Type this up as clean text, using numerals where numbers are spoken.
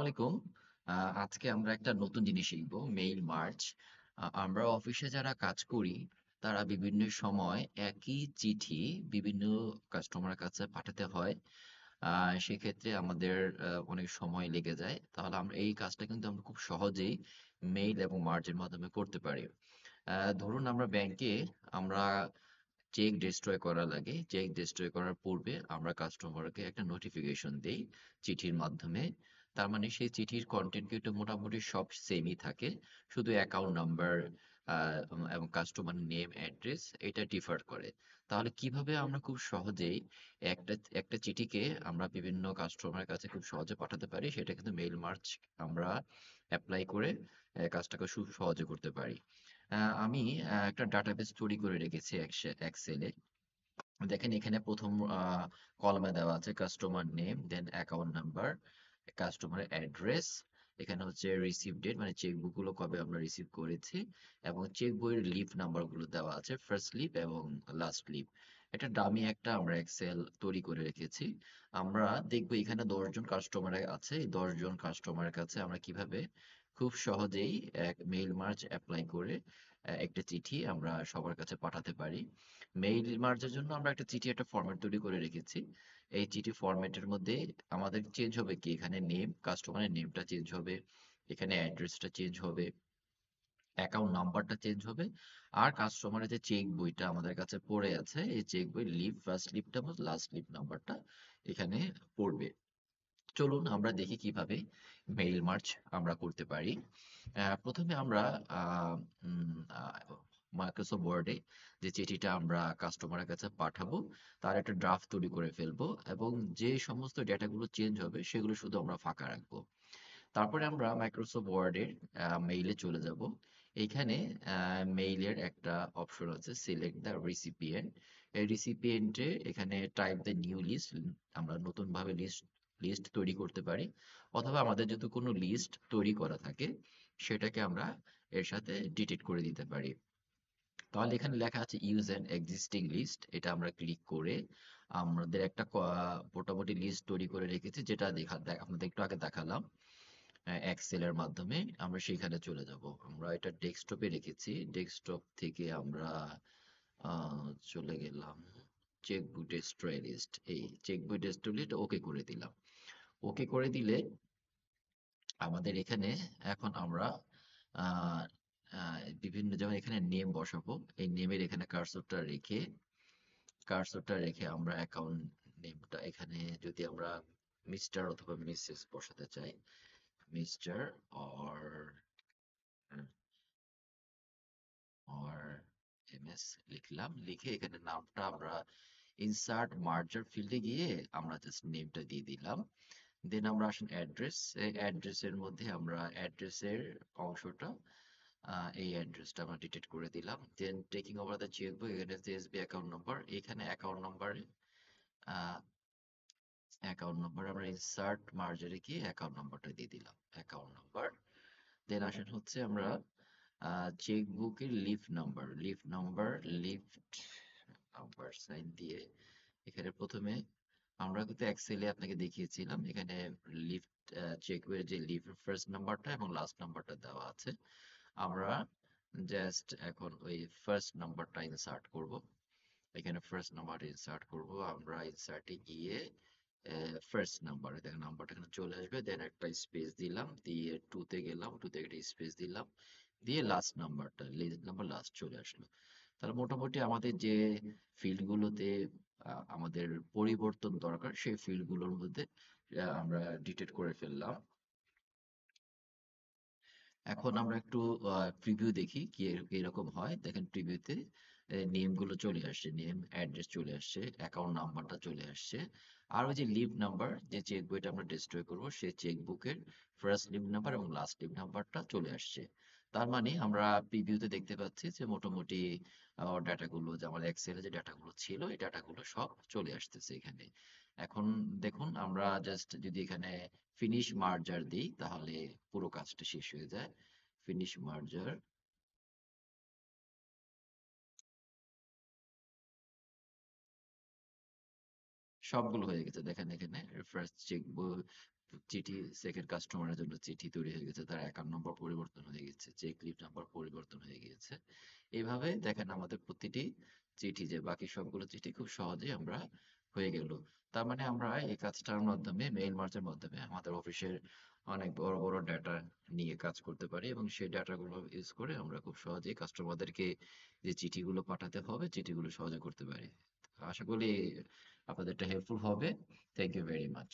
আলাইকুম। আজকে আমরা একটা নতুন জিনিস শিখব, মেইল মার্জ। আমরা অফিসে যারা কাজ করি, তারা বিভিন্ন সময় একই চিঠি বিভিন্ন কাস্টমারের কাছে পাঠাতে হয়। আ সেক্ষেত্রে আমাদের অনেক সময় লেগে যায়। তাহলে আমরা এই কাজটা কিন্তু আমরা খুব সহজেই মেইল এবং মার্জের মাধ্যমে করতে পারি। ধরুন আমরা ব্যাংকে আমরা চেক ডিস্ট্রয় করা লাগে। চেক ডিস্ট্রয় করার পূর্বে আমরা কাস্টমারকে একটা নোটিফিকেশন দেই চিঠির মাধ্যমে। তার মানে সেই চিঠির কনটেন্ট কিন্তু মোটামুটি সব সেমই থাকে। শুধু অ্যাকাউন্ট নাম্বার আ এবং কাস্টমার নেম, অ্যাড্রেস এটা ডিফার করে। তাহলে কিভাবে আমরা খুব সহজেই একটা একটা চিঠিকে আমরা বিভিন্ন কাস্টমারের কাছে খুব সহজে পাঠাতে পারি সেটা কিন্তু মেইল মার্জ আমরা এপ্লাই করে কাজটাকে সহজে করতে পারি। আমি একটা ডাটাবেস তৈরি করে রেখেছি এক্সেলে। দেখেন এখানে ১ম কলামে দেওয়া আছে কাস্টমার নেম, দেন অ্যাকাউন্ট নাম্বার, কাস্টমারের অ্যাড্রেস, এখানে হচ্ছে রিসিভ ডেট মানে চেক বুক গুলো কবে আমরা রিসিভ করেছি এবং চেক বইয়ের লিফ নাম্বার গুলো দেওয়া আছে ফার্স্ট লিফ এবং লাস্ট লিফ। এটা ডামি একটা আমরা এক্সেল তৈরি করে রেখেছি। আমরা দেখবো এখানে ১০ জন কাস্টমার আছে। এই ১০ জন কাস্টমারের কাছে আমরা কিভাবে খুব সহজেই এক মেইল মার্জ এপ্লাই করে একটা চিঠি আমরা সবার কাছে পাঠাতে পারি। মেইল মার্জের জন্য আমরা একটা চিঠি একটা ফরম্যাট তৈরি করে রেখেছি। এই চিঠি ফরম্যাটের মধ্যে আমাদের চেঞ্জ হবে কি এখানে নেম, কাস্টমারের নেমটা চেঞ্জ হবে, এখানে অ্যাড্রেসটা চেঞ্জ হবে, অ্যাকাউন্ট নাম্বারটা চেঞ্জ হবে, আর কাস্টমারের যে চেক বইটা আমাদের কাছে পড়ে আছে এই চেক বই লিভ ফার্স্ট লিভটা এবং লাস্ট লিভ নাম্বারটা এখানে পড়বে। চলুন আমরা দেখি কিভাবে মেইল মার্জ আমরা করতে পারি। প্রথমে আমরা আহ, উম, আহ, মাইক্রোসফট ওয়ার্ডে যে চিঠিটা আমরা কাস্টমারের কাছে পাঠাবো তার একটা ড্রাফট তৈরি করে ফেলবো এবং যে সমস্ত ডেটাগুলো চেঞ্জ হবে সেগুলো শুধু আমরা ফাঁকা রাখবো। তারপরে আমরা মাইক্রোসফট ওয়ার্ডের মেইলে চলে যাব। এইখানে মেইলের একটা অপশন আছে সিলেক্ট দ্য রিসিপিয়েন্ট। এই রিসিপিয়েন্টে এখানে টাইপ দ্য নিউ লিস্ট, আমরা নতুন ভাবে লিস্ট লিস্ট তৈরি করতে পারি, অথবা আমাদের যদি কোনো লিস্ট তৈরি করা থাকে সেটাকে আমরা এর সাথে ডিলিট করে দিতে পারি। তাহলে এখানে লেখা আছে ইউজ অ্যান এক্সিস্টিং লিস্ট, এটা আমরা ক্লিক করে আমাদের একটা মোটামুটি লিস্ট তৈরি করে রেখেছি যেটা আপনাদের একটু আগে দেখালাম এক্সেলের মাধ্যমে। আমরা সেইখানে চলে যাব। আমরা এটা ডেস্কটপে রেখেছি, ডেস্কটপ থেকে আমরা চলে গেলাম চেকবুক ডেস্ট্রয় লিস্ট। এই চেকবুক ডেস্ট্রয় লিস্ট ওকে করে দিলাম। ওকে করে দিলে আমাদের এখানে এখন আমরা আহ, বিভিন্ন যেমন এখানে নেম বসাবো। এই নেমের এখানে কার্সরটা রেখে আমরা অ্যাকাউন্ট নেমটা এখানে যদি আমরা মিস্টার অথবা মিসেস বসাতে চাই, মিস্টার অর অর এমএস লিখলাম, লিখে এখানে নামটা আমরা ইনসার্ট মার্জার ফিল্ডে গিয়ে আমরা জাস্ট নেমটা দিয়ে দিলাম। দেন আমরা আসুন অ্যাড্রেস, এই অ্যাড্রেসের মধ্যে আমরা অ্যাড্রেসের অংশটা এই অ্যাড্রেসটা আমরা ডিলিট করে দিলাম। দেন টেকিং ওভার দ্য চেকবুক, এখানে সিএসবি অ্যাকাউন্ট নাম্বার, এখানে অ্যাকাউন্ট নাম্বার আমরা ইনসার্ট মার্জারে গিয়ে অ্যাকাউন্ট নাম্বারটা দিয়ে দিলাম, অ্যাকাউন্ট নাম্বার। দেন আসেন হচ্ছে আমরা চেক বুকের লিফট নাম্বার সাইন দিয়ে এখানে প্রথমে আমরা কিন্তু এক্সেলে আপনাকে দেখিয়েছিলাম এখানে লিফট চেক বইয়ের যে লিফট ফার্স্ট নাম্বারটা এবং লাস্ট নাম্বারটা দেওয়া আছে। আমরা জাস্ট এখন ওই ফার্স্ট নাম্বারটা ইনসার্ট করব। এখানে ফার্স্ট নাম্বারটা ইনসার্ট করব। আমরা ইনসার্টে গিয়ে ফার্স্ট নাম্বার দেখেন নাম্বারটা এখানে চলে আসবে, দেন একটা স্পেস দিলাম, দিয়ে টুতে গেলাম, টুতে একটা স্পেস দিলাম, দিয়ে লাস্ট নাম্বারটা লিস্ট নাম্বার লাস্ট চলে আসলো। তাহলে মোটামুটি আমাদের যে ফিল্ড গুলোতে আমাদের পরিবর্তন দরকার সেই ফিল্ড গুলোর মধ্যে আমরা ডিটেক্ট করে ফেললাম। এখন আমরা একটু প্রিভিউ দেখি কি এরকম হয়। দেখেন প্রিভিউতে নেম গুলো চলে আসছে, নেম অ্যাড্রেস চলে আসছে, অ্যাকাউন্ট নাম্বারটা চলে আসছে, আর ওই যে লিভ নাম্বার যে চেক বইটা আমরা ডিস্ট্রয় করবো সেই চেক বুকের ফার্স্ট লিভ নাম্বার এবং লাস্ট লিভ নাম্বারটা চলে আসছে। তার মানে আমরা প্রিভিউতে দেখতে পাচ্ছি যে মোটামুটি ডাটাগুলো যে আমাদের এক্সেলে যে ডাটাগুলো ছিল এই ডাটাগুলো সব চলে আসতেছে এখানে। এখন দেখুন আমরা জাস্ট যদি এখানে ফিনিশ মার্জার দিই তাহলে পুরো কাজটা শেষ হয়ে যায়। ফিনিশ মার্জার, সবগুলো হয়ে গেছে। দেখেন এখানে রিফ্রেশ চেক চিঠি, সেকেন্ড কাস্টমারের জন্য চিঠি তৈরি হয়ে গেছে, তার অ্যাকাউন্ট নম্বর পরিবর্তন হয়ে গেছে, চেক লিভ নাম্বার পরিবর্তন হয়ে গিয়েছে। এইভাবে দেখেন আমাদের প্রতিটি চিঠি যে বাকি সবগুলো চিঠি খুব সহজেই আমরা হয়ে গেল। তার মানে আমরা এই কাজটার মাধ্যমে, মেইল মার্চের মাধ্যমে আমাদের অফিসের অনেক বড় বড় ডাটা নিয়ে কাজ করতে পারি, এবং সেই ডাটাগুলো ইউজ করে আমরা খুব সহজেই কাস্টমারদেরকে যে চিঠিগুলো পাঠাতে হবে চিঠিগুলো সহজে করতে পারি। আশা করি আপনাদের এটা হেল্পফুল হবে। Thank you very much.